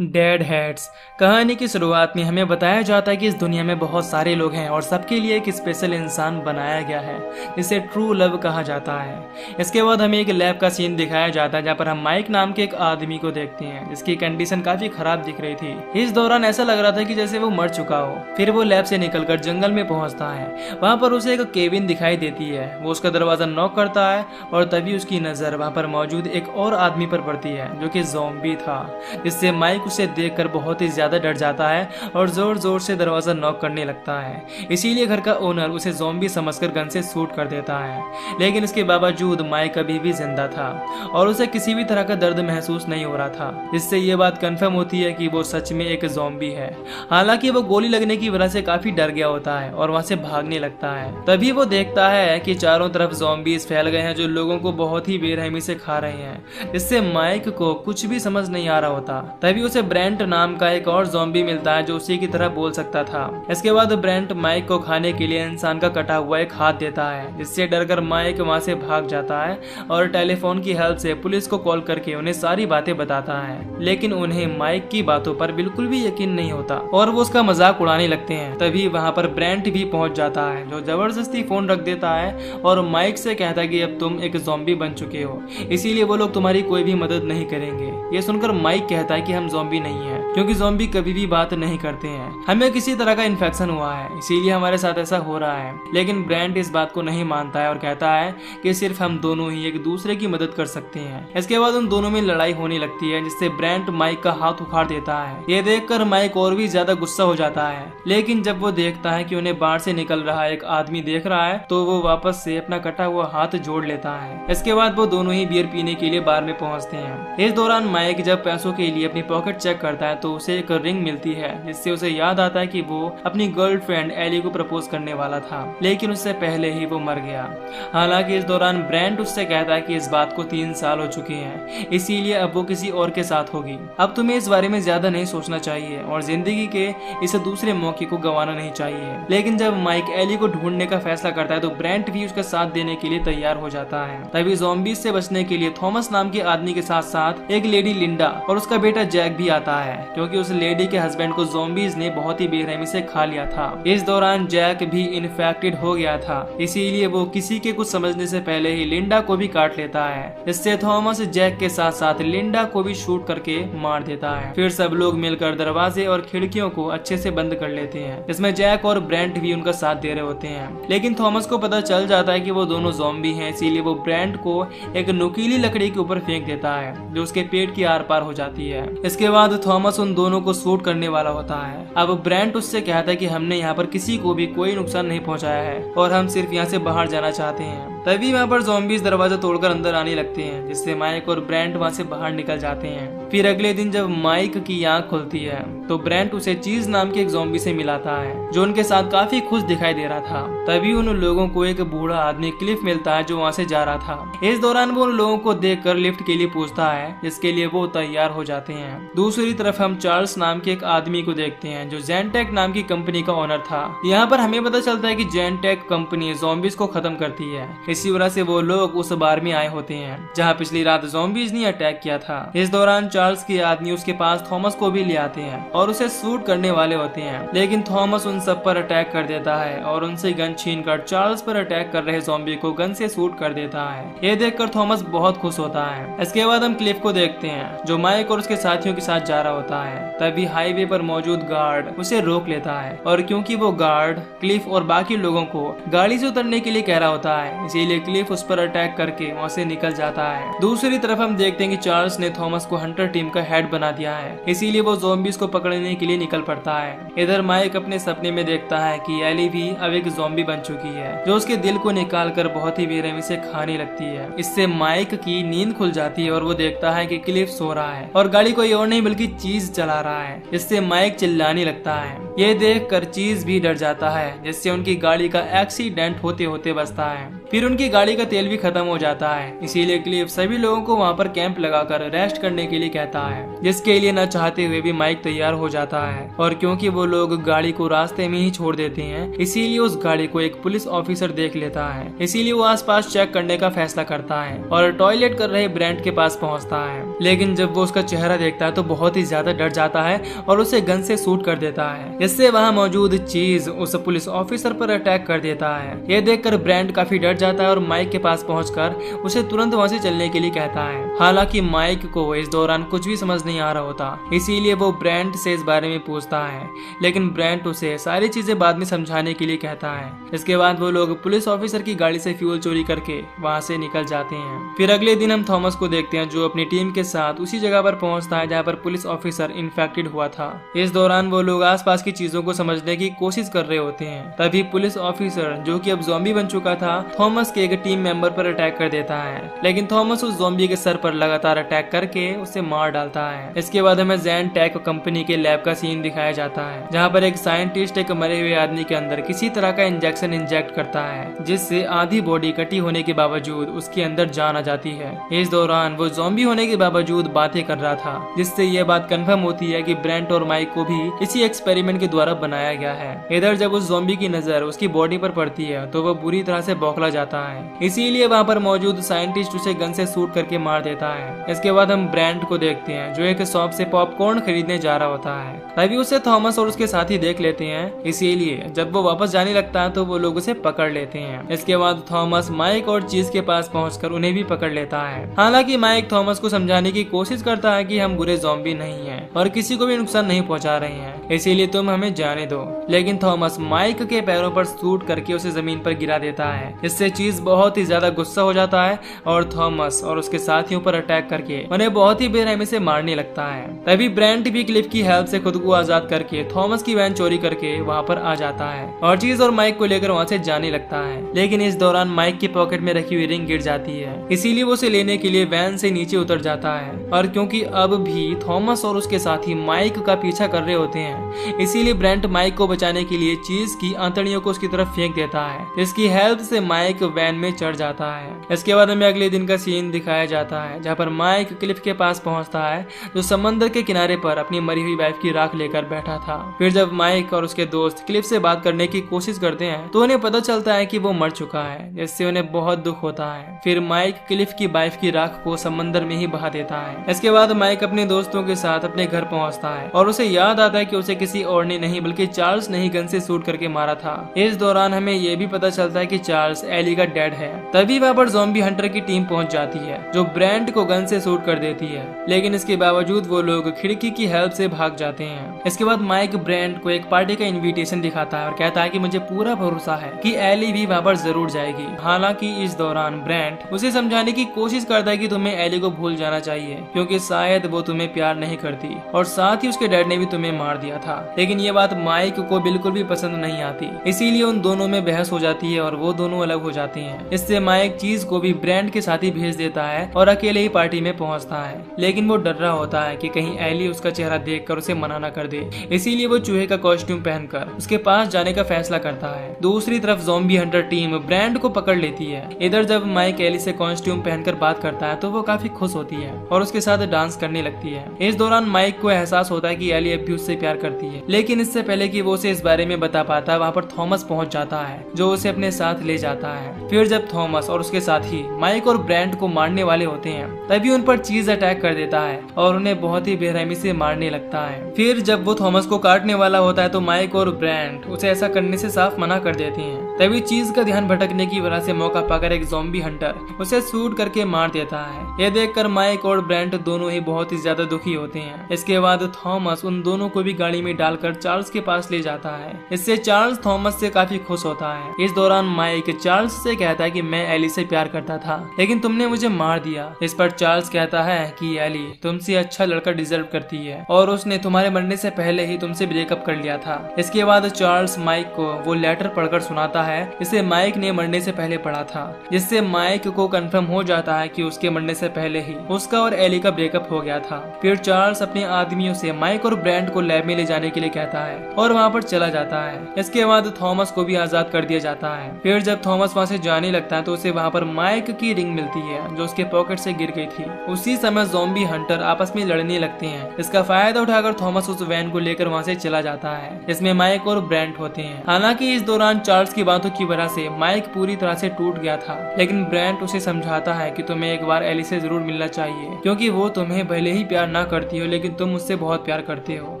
Dead heads. कहानी की शुरुआत में हमें बताया जाता है कि इस दुनिया में बहुत सारे लोग हैं और सबके लिए एक स्पेशल इंसान बनाया गया है जिसे ट्रू लव कहा जाता है। इसके बाद हमें एक लैब का सीन दिखाया जाता है जहाँ पर हम माइक नाम के एक आदमी को देखते हैं जिसकी कंडीशन काफी खराब दिख रही थी। इस दौरान ऐसा लग रहा था कि जैसे वो मर चुका हो। फिर वो लैब से निकलकर जंगल में पहुंचता है। वहां पर उसे एक केबिन दिखाई देती है। वो उसका दरवाजा नॉक करता है और तभी उसकी नजर वहां पर मौजूद एक और आदमी पर पड़ती है जो कि ज़ॉम्बी था, जिससे माइक उसे देखकर बहुत ही ज्यादा डर जाता है और जोर जोर से दरवाजा नॉक करने लगता है। इसीलिए घर का ओनर उसे ज़ॉम्बी समझकर गन से शूट कर देता है। लेकिन इसके बावजूद माइक अभी भी जिंदा था और उसे किसी भी तरह का दर्द महसूस नहीं हो रहा था, जिससे ये बात कंफर्म होती है कि वो सच में एक ज़ॉम्बी है। हालांकि वो गोली लगने की वजह से काफी डर गया होता है और वहां से भागने लगता है। तभी वो देखता है कि चारों तरफ ज़ॉम्बीज फैल गए हैं जो लोगों को बहुत ही बेरहमी से खा रहे हैं, जिससे माइक को कुछ भी समझ नहीं आ रहा होता। तभी उसे ब्रेंट नाम का एक और ज़ॉम्बी मिलता है जो उसी की तरह बोल सकता था। इसके बाद ब्रेंट माइक को खाने के लिए इंसान का कटा हुआ एक हाथ देता है, जिससे डरकर माइक वहां से भाग जाता है और टेलीफोन की हेल्प से पुलिस को कॉल करके उन्हें सारी बातें बताता है। लेकिन उन्हें माइक की बातों पर बिल्कुल भी यकीन नहीं होता और वो उसका मजाक उड़ाने लगते हैं। तभी वहां पर ब्रेंट भी पहुंच जाता है जो जबरदस्ती फोन रख देता है और माइक से कहता है कि अब तुम एक ज़ॉम्बी बन चुके हो, इसीलिए वो लोग तुम्हारी कोई भी मदद नहीं करेंगे। ये सुनकर माइक कहता है कि हम ज़ॉम्बी नहीं है, क्योंकि ज़ॉम्बी कभी भी बात नहीं करते हैं। हमें किसी तरह का इन्फेक्शन हुआ है, इसीलिए हमारे साथ ऐसा हो रहा है। लेकिन ब्रेंट इस बात को नहीं मानता है और कहता है कि सिर्फ हम दोनों ही एक दूसरे की मदद कर सकते हैं। इसके बाद उन दोनों में लड़ाई होने लगती है, जिससे ब्रेंट माइक का हाथ उखाड़ देता है। ये देखकर माइक और भी ज्यादा गुस्सा हो जाता है। लेकिन जब वो देखता है कि उन्हें बाहर से निकल रहा एक आदमी देख रहा है तो वो वापस से अपना कटा हुआ हाथ जोड़ लेता है। इसके बाद वो दोनों ही बियर पीने के लिए बार में पहुंचते हैं। इस दौरान माइक जब पैसों के लिए अपनी पॉकेट चेक करता है तो उसे एक रिंग मिलती है, जिससे उसे याद आता है कि वो अपनी गर्लफ्रेंड एली को प्रपोज करने वाला था, लेकिन उससे पहले ही वो मर गया। हालांकि इस दौरान ब्रेंट उससे कहता है कि इस बात को 3 साल हो चुके हैं, इसीलिए अब वो किसी और के साथ होगी। अब तुम्हें इस बारे में ज्यादा नहीं सोचना चाहिए और जिंदगी के इस दूसरे मौके को गंवाना नहीं चाहिए। लेकिन जब माइक एली को ढूंढने का फैसला करता है तो ब्रेंट भी उसका साथ देने के लिए तैयार हो जाता है। तभी ज़ॉम्बीज से बचने के लिए थॉमस नाम के आदमी के साथ साथ एक लेडी लिंडा और उसका बेटा जैक भी आता है, क्योंकि उस लेडी के हस्बैंड को ज़ॉम्बीज ने बहुत ही बेरहमी से खा लिया था। इस दौरान जैक भी इन्फेक्टेड हो गया था, इसीलिए वो किसी के कुछ समझने से पहले ही लिंडा को भी काट लेता है। इससे थॉमस जैक के साथ साथ लिंडा को भी शूट करके मार देता है। फिर सब लोग मिलकर दरवाजे और खिड़कियों को अच्छे से बंद कर लेते हैं, जिसमें जैक और ब्रेंट भी उनका साथ दे रहे होते हैं। लेकिन थॉमस को पता चल जाता है कि वो दोनों ज़ॉम्बी हैं, इसीलिए वो ब्रेंट को एक नुकीली लकड़ी के ऊपर फेंक देता है जो उसके पेट की आर पार हो जाती है। इसके बाद थॉमस उन दोनों को शूट करने वाला होता है। अब ब्रेंट उससे कहता है कि हमने यहाँ पर किसी को भी कोई नुकसान नहीं पहुँचाया है और हम सिर्फ यहाँ से बाहर जाना चाहते हैं। तभी वहाँ पर ज़ॉम्बीज दरवाजा तोड़कर अंदर आने लगते हैं, जिससे माइक और ब्रेंट वहाँ से बाहर निकल जाते हैं। फिर अगले दिन जब माइक की आंख खुलती है तो ब्रेंट उसे चीज नाम के एक ज़ॉम्बी से मिलाता है जो उनके साथ काफी खुश दिखाई दे रहा था। तभी उन लोगों को एक बूढ़ा आदमी क्लिफ मिलता है जो वहाँ से जा रहा था। इस दौरान वो उन लोगों को देखकर लिफ्ट के लिए पूछता है, जिसके लिए वो तैयार हो जाते हैं। दूसरी तरफ हम चार्ल्स नाम के एक आदमी को देखते हैं जो जेनटेक नाम की कंपनी का ओनर था। यहाँ पर हमें पता चलता है कि जेनटेक कंपनी ज़ॉम्बीज को खत्म करती है, इसी वजह से वो लोग उस बार में आए होते हैं जहाँ पिछली रात ज़ॉम्बीज ने अटैक किया था। इस दौरान चार्ल्स के आदमी उसके पास थॉमस को भी ले आते हैं और उसे शूट करने वाले होते हैं, लेकिन थॉमस उन सब पर अटैक कर देता है और उनसे गन छीनकर चार्ल्स पर अटैक कर रहे ज़ॉम्बी को गन से शूट कर देता है। ये देखकर थॉमस बहुत खुश होता है। इसके बाद हम क्लिफ को देखते हैं जो माइक और उसके साथियों के साथ जा रहा होता है। तभी हाईवे पर मौजूद गार्ड उसे रोक लेता है और क्योंकि वो गार्ड क्लिफ और बाकी लोगों को गाड़ी से उतरने के लिए कह रहा होता है, इसीलिए क्लिफ उस पर अटैक करके वहाँ से निकल जाता है। दूसरी तरफ हम देखते हैं कि चार्ल्स ने थॉमस को हंटर टीम का हेड बना दिया है, इसीलिए वो ज़ॉम्बीज को पकड़ने के लिए निकल पड़ता है। इधर माइक अपने सपने में देखता है कि एली भी अब एक ज़ॉम्बी बन चुकी है जो उसके दिल को निकालकर बहुत ही बेरहमी से खाने लगती है। इससे माइक की नींद खुल जाती है और वो देखता है कि क्लिफ सो रहा है और गाड़ी कोई और नहीं बल्कि चीज चला रहा है। इससे माइक चिल्लाने लगता है। ये देखकर चीज भी डर जाता है, जिससे उनकी गाड़ी का एक्सीडेंट होते होते बचता है। फिर उनकी गाड़ी का तेल भी खत्म हो जाता है, इसीलिए क्लिफ सभी लोगों को वहाँ पर कैंप लगाकर रेस्ट करने के लिए कहता है, जिसके लिए न चाहते हुए भी माइक तैयार हो जाता है। और क्योंकि वो लोग गाड़ी को रास्ते में ही छोड़ देते हैं, इसीलिए उस गाड़ी को एक पुलिस ऑफिसर देख लेता है, इसीलिए वो आसपास चेक करने का फैसला करता है और टॉयलेट कर रहे ब्रेंट के पास पहुंचता है। लेकिन जब वो उसका चेहरा देखता है तो बहुत ही ज्यादा डर जाता है और उसे गन से शूट कर देता है। इससे वहाँ मौजूद चीज उस पुलिस ऑफिसर पर अटैक कर देता है। ये देखकर ब्रेंट काफी डर जाता है और माइक के पास पहुंचकर उसे तुरंत वहाँ से चलने के लिए कहता है। हालांकि माइक को इस दौरान कुछ भी समझ नहीं आ रहा होता, इसीलिए वो ब्रेंट से इस बारे में पूछता है, लेकिन ब्रेंट उसे सारी चीजें बाद में समझाने के लिए कहता है। इसके बाद वो लोग पुलिस ऑफिसर की गाड़ी से फ्यूल चोरी करके वहाँ से निकल जाते हैं। फिर अगले दिन हम थॉमस को देखते हैं, जो अपनी टीम के साथ उसी जगह पर पहुंचता है जहाँ पर पुलिस ऑफिसर इन्फेक्टेड हुआ था। इस दौरान वो लोग आसपास की चीजों को समझने की कोशिश कर रहे होते हैं। तभी पुलिस ऑफिसर, जो कि अब ज़ॉम्बी बन चुका था, थॉमस के एक टीम मेंबर पर अटैक कर देता है, लेकिन थॉमस उस ज़ॉम्बी के सर पर लगातार अटैक करके उसे मार डालता है। इसके बाद हमें जैन टेक कंपनी के लैब का सीन दिखाया जाता है, जहाँ पर एक साइंटिस्ट एक मरे हुए आदमी के अंदर किसी तरह का इंजेक्शन इंजेक्ट करता है, जिससे आधी बॉडी कटी होने के बावजूद उसके अंदर जान आ जाती है। इस दौरान वो ज़ॉम्बी होने के बावजूद बातें कर रहा था, जिससे ये बात कंफर्म होती है कि ब्रेंट और माइक को भी इसी एक्सपेरिमेंट के द्वारा बनाया गया है। इधर जब उस ज़ॉम्बी की नजर उसकी बॉडी पर पड़ती है तो वो बुरी तरह से बौखला जाता है, इसीलिए वहाँ पर मौजूद साइंटिस्ट उसे गन से शूट करके मार देता है। इसके बाद हम ब्रेंट को देखते हैं, जो एक शॉप से पॉपकॉर्न खरीदने जा रहा होता है। तभी उसे थॉमस और उसके साथी देख लेते हैं, इसीलिए जब वो वापस जाने लगता है तो वो लोग उसे पकड़ लेते हैं। इसके बाद थॉमस माइक और चीज के पास पहुंचकर उन्हें भी पकड़ लेता है। हालांकि माइक थॉमस को समझाने की कोशिश करता है कि हम बुरे ज़ॉम्बी नहीं हैं और किसी को भी नुकसान नहीं पहुंचा रहे हैं, इसीलिए तुम हमें जाने दो। लेकिन थॉमस माइक के पैरों पर शूट करके उसे जमीन पर गिरा देता है। इससे चीज बहुत ही ज्यादा गुस्सा हो जाता है और थॉमस और उसके साथियों पर अटैक करके उन्हें बहुत ही बेरहमी से मारने लगता है। तभी ब्रेंट भी क्लिफ की हेल्प से खुद को आजाद करके थॉमस की वैन चोरी करके वहाँ पर आ जाता है और चीज और माइक को लेकर वहाँ से जाने लगता है। लेकिन इस दौरान माइक की पॉकेट में रखी हुई रिंग गिर जाती है, इसीलिए वो उसे लेने के लिए वैन से नीचे उतर जाता है। और क्योंकि अब भी थॉमस और उसके साथी माइक का पीछा कर रहे होते हैं, इसीलिए ब्रेंट माइक को बचाने के लिए चीज की आंतड़ियों को उसकी तरफ फेंक देता है। इसकी हेल्प से माइक वैन में चढ़ जाता है। इसके बाद हमें अगले दिन का सीन दिखाया जाता है, जहाँ पर माइक क्लिफ के पास पहुंचता है, जो समंदर के किनारे पर अपनी मरी हुई वाइफ की राख लेकर बैठा था। फिर जब माइक और उसके दोस्त क्लिफ से बात करने की कोशिश करते हैं तो उन्हें पता चलता है कि वो मर चुका है, जिससे उन्हें बहुत दुख होता है। फिर माइक क्लिफ की वाइफ की राख को समंदर में ही बहा देता है। इसके बाद माइक अपने दोस्तों के साथ अपने घर पहुंचता है और उसे याद आता है कि उसे किसी और ने नहीं बल्कि चार्ल्स ने ही गन से शूट करके मारा था। इस दौरान हमें ये भी पता चलता है कि चार्ल्स एली का डैड है। तभी वहाँ पर ज़ॉम्बी हंटर की टीम पहुंच जाती है, जो ब्रेंट को गन से शूट कर देती है, लेकिन इसके बावजूद वो लोग खिड़की की हेल्प से भाग जाते हैं। इसके बाद माइक ब्रेंट को एक पार्टी का इनविटेशन दिखाता है और कहता है कि मुझे पूरा भरोसा है कि एली भी वहाँ पर जरूर जाएगी। हालांकि इस दौरान ब्रेंट उसे समझाने की कोशिश करता है कि तुम्हें एली को भूल जाना चाहिए, क्योंकि शायद वो तुम्हें प्यार नहीं करती और साथ ही उसके डैड ने भी तुम्हें मार दिया था। लेकिन ये बात माइक को बिल्कुल भी पसंद नहीं आती, इसीलिए उन दोनों में बहस हो जाती है और वो दोनों अलग हो जाते हैं। इससे माइक चीज को भी ब्रेंट के साथ ही भेज देता है और अकेले ही पार्टी में पहुंचता है। लेकिन वो डर रहा होता है कि कहीं एली उसका चेहरा देखकर उसे मना न कर दे, इसीलिए वो चूहे का कॉस्ट्यूम पहनकर उसके पास जाने का फैसला करता है। दूसरी तरफ ज़ॉम्बी हंटर टीम ब्रेंट को पकड़ लेती है। इधर जब माइक एली से कॉस्ट्यूम पहनकर बात करता है तो वो काफी खुश होती है और उसके साथ डांस करने लगती है। इस दौरान माइक को एहसास होता है कि एली अब भी उससे प्यार करती है, लेकिन इससे पहले कि वो उसे इस बारे में बता पाता, वहाँ पर थॉमस पहुंच जाता है, जो उसे अपने साथ ले जाता है। फिर जब थॉमस और उसके साथी माइक और ब्रेंट को मारने वाले होते हैं, तभी उन पर चीज अटैक कर देता है और उन्हें बहुत ही बेरहमी से मारने लगता है। फिर जब वो थॉमस को काटने वाला होता है तो माइक और ब्रेंट उसे ऐसा करने से साफ मना कर देते हैं। तभी चीज का ध्यान भटकने की वजह से मौका पाकर एक ज़ॉम्बी हंटर उसे शूट करके मार देता है। यह देखकर माइक और ब्रेंट दोनों ही बहुत ही ज्यादा दुखी होते हैं। इसके बाद थॉमस उन दोनों को भी गाड़ी में डालकर चार्ल्स के पास ले जाता है। इससे चार्ल्स थॉमस से काफी खुश होता है। इस दौरान माइक चार्ल्स से कहता है कि मैं एली से प्यार करता था, लेकिन तुमने मुझे मार दिया। इस पर चार्ल्स कहता है कि एली तुमसे अच्छा लड़का डिजर्व करती है और उसने तुम्हारे मरने से पहले ही तुमसे ब्रेकअप कर लिया था। इसके बाद चार्ल्स माइक को वो लेटर पढ़कर सुनाता है, जिसे माइक ने मरने से पहले पढ़ा था, जिससे माइक को कंफर्म हो जाता है कि उसके मरने से पहले ही उसका और एली का ब्रेकअप हो गया था। फिर चार्ल्स अपने आदमियों से माइक और ब्रेंट को लैब में ले जाने के लिए कहता है और वहाँ पर चला जाता है। इसके बाद थॉमस को भी आजाद कर दिया जाता है। फिर जब थॉमस वहाँ से जाने लगता है तो उसे वहाँ पर माइक की रिंग मिलती है जो उसके पॉकेट से गिर गई थी। उसी समय ज़ॉम्बी हंटर आपस में लड़ने लगते हैं। इसका फायदा उठाकर थॉमस उस वैन को लेकर वहाँ से चला जाता है जिसमें माइक और ब्रेंट होते हैं। हालांकि इस दौरान चार्ल्स की बातों की वजह से माइक पूरी तरह से टूट गया था, लेकिन ब्रेंट उसे समझाता है कि तुम्हें एक बार एली से जरूर मिलना चाहिए क्योंकि वो तुम्हें भले ही प्यार ना करती हो लेकिन तुम उससे बहुत प्यार करते हो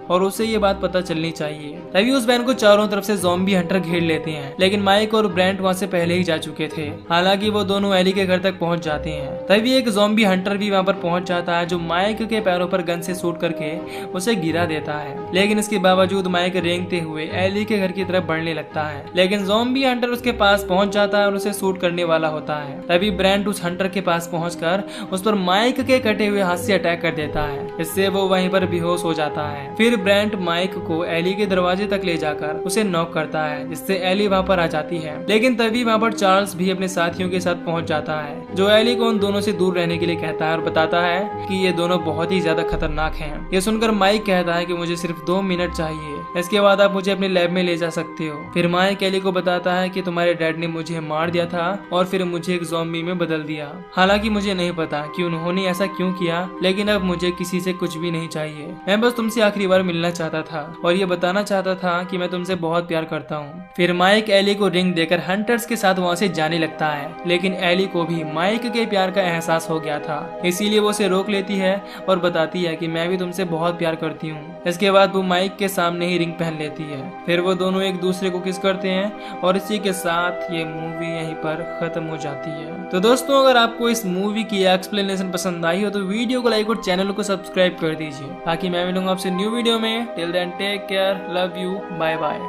और उसे ये बात पता चलनी चाहिए। तभी उस वैन को चारों तरफ से ज़ॉम्बी हंटर घेर लेते हैं, लेकिन माइक और ब्रेंट वहाँ से पहले ही जा चुके थे। हालांकि वो दोनों एली के घर तक पहुंच जाते हैं। तभी एक ज़ॉम्बी हंटर भी वहाँ पर पहुंच जाता है जो माइक के पैरों पर गन से शूट करके उसे गिरा देता है, लेकिन इसके बावजूद माइक रेंगते हुए एली के घर की तरफ बढ़ने लगता है। लेकिन ज़ॉम्बी हंटर उसके पास पहुंच जाता है और उसे शूट करने वाला होता है। तभी ब्रेंट उस हंटर के पास पहुंचकर उस पर माइक के कटे हुए हाथ से अटैक कर देता है। इससे वो वहीं पर बेहोश हो जाता है। फिर ब्रेंट माइक को एली के दरवाजे तक ले जाकर उसे नॉक करता है जिससे एली वहाँ पर आ जाती है। लेकिन तभी वहाँ पर चार्ल्स भी अपने साथियों के साथ पहुंच जाता है जो एली को उन दोनों से दूर रहने के लिए कहता है और बताता है कि ये दोनों बहुत ही ज्यादा खतरनाक हैं। ये सुनकर माइक कहता है कि मुझे सिर्फ 2 मिनट चाहिए, इसके बाद आप मुझे अपने लैब में ले जा सकते हो। फिर माइक एली को बताता है कि तुम्हारे डैड ने मुझे मार दिया था और फिर मुझे एक ज़ॉम्बी में बदल दिया। हालांकि मुझे नहीं पता कि उन्होंने ऐसा क्यों किया, लेकिन अब मुझे किसी से कुछ भी नहीं चाहिए। मैं बस तुमसे आखिरी बार मिलना चाहता था और ये बताना चाहता था कि मैं तुमसे बहुत प्यार करता हूँ। फिर माइक एली को रिंग देकर हंटर्स के साथ वहाँ से जाने लगता है, लेकिन एली को भी माइक के प्यार का एहसास हो गया था, इसीलिए वो उसे रोक लेती है और बताती है कि मैं भी तुमसे बहुत प्यार करती हूँ। इसके बाद वो माइक के सामने ही रिंग पहन लेती है। फिर वो दोनों एक दूसरे को किस करते हैं और इसी के साथ ये मूवी यहीं पर खत्म हो जाती है। तो दोस्तों, अगर आपको इस मूवी की एक्सप्लेनेशन पसंद आई हो तो वीडियो को लाइक और चैनल को सब्सक्राइब कर दीजिए ताकि मैं मिलूंगा आपसे न्यू वीडियो में। Till then take care, love you, bye bye.